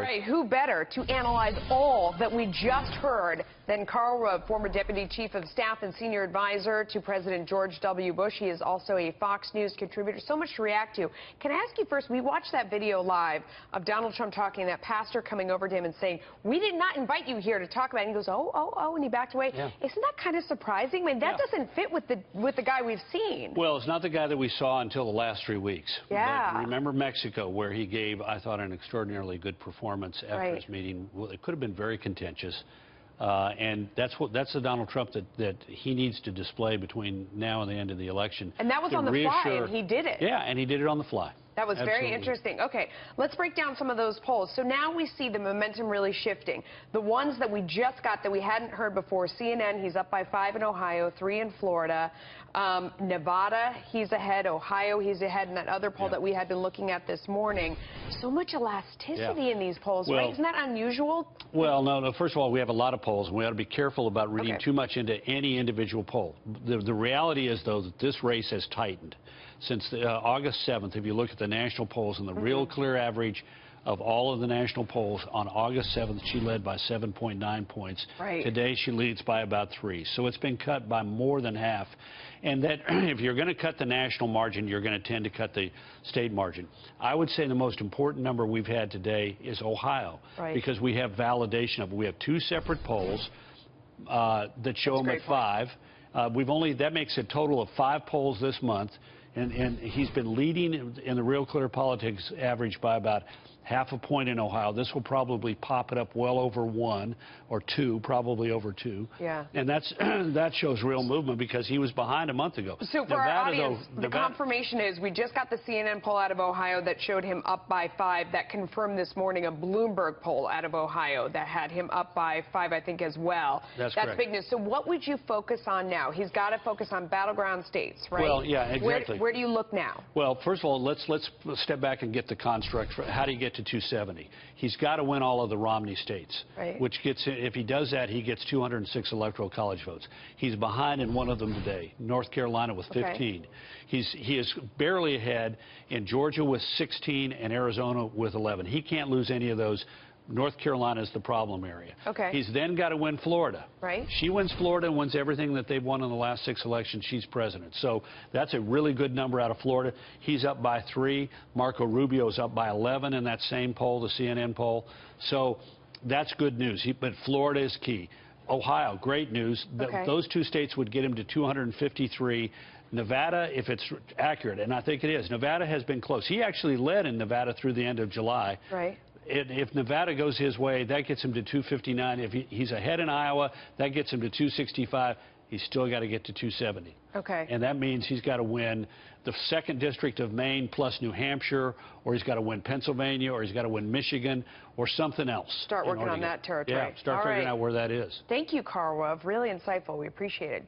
right, who better to analyze all that we just heard than Karl Rove, former Deputy Chief of Staff and Senior Advisor to President George W. Bush. He is also a Fox News contributor. So much to react to. Can I ask you first, we watched that video live of Donald Trump talking, that pastor coming over to him and saying, we did not invite you here to talk about it. And he goes, oh, and he backed away. Yeah. Isn't that kind of surprising? I mean, that doesn't fit with the guy we've seen. Well, it's not the guy that we saw until the last 3 weeks. Yeah. But remember Mexico, where he gave, I thought, an extraordinarily good performance after his meeting. Well, it could have been very contentious. And that's the Donald Trump that he needs to display between now and the end of the election. And that was on the fly, and he did it. Yeah, and he did it on the fly. That was very interesting. Okay, let's break down some of those polls. So now we see the momentum really shifting. The ones that we just got that we hadn't heard before, CNN, he's up by 5 in Ohio, 3 in Florida. Nevada, he's ahead. Ohio, he's ahead in that other poll that we had been looking at this morning. So much elasticity in these polls, right? Isn't that unusual? Well, no. First of all, we have a lot of polls, and we ought to be careful about reading too much into any individual poll. The reality is, though, that this race has tightened. Since August 7th, if you look at the national polls and the real clear average of all of the national polls, on August 7th, she led by 7.9 points. Right. Today, she leads by about 3. So it's been cut by more than half. And that if you're going to cut the national margin, you're going to tend to cut the state margin. I would say the most important number we've had today is Ohio, because we have validation of it. We have 2 separate polls that show him at 5. That makes a total of 5 polls this month. And he's been leading in the Real Clear Politics average by about half a point in Ohio. This will probably pop it up well over 1 or 2, probably over 2. Yeah. And that shows real movement, because he was behind a month ago. So for our audience, the confirmation is we just got the CNN poll out of Ohio that showed him up by 5. That confirmed this morning a Bloomberg poll out of Ohio that had him up by 5, I think, as well. That's correct. Big news. So what would you focus on now? He's got to focus on battleground states, right? Well, yeah, exactly. Where do you look now? Well, first of all, let's step back and get the construct. How do you get to 270? He's got to win all of the Romney states, which gets, if he does that, he gets 206 electoral college votes. He's behind in one of them today, North Carolina with 15. He is barely ahead in Georgia with 16 and Arizona with 11. He can't lose any of those. North Carolina is the problem area. He's then got to win Florida. She wins Florida and wins everything that they've won in the last 6 elections. She's president. So that's a really good number out of Florida. He's up by 3. Marco Rubio's up by 11 in that same poll, the CNN poll. So that's good news. But Florida is key. Ohio, great news. Those 2 states would get him to 253. Nevada, if it's accurate, and I think it is, Nevada has been close. He actually led in Nevada through the end of July. If Nevada goes his way, that gets him to 259. If he's ahead in Iowa, that gets him to 265. He's still got to get to 270. And that means he's got to win the 2nd District of Maine plus New Hampshire, or he's got to win Pennsylvania, or he's got to win Michigan, or something else. Start working on that territory. Yeah, start figuring out where that is. Thank you, Karl Rove. Really insightful. We appreciate it.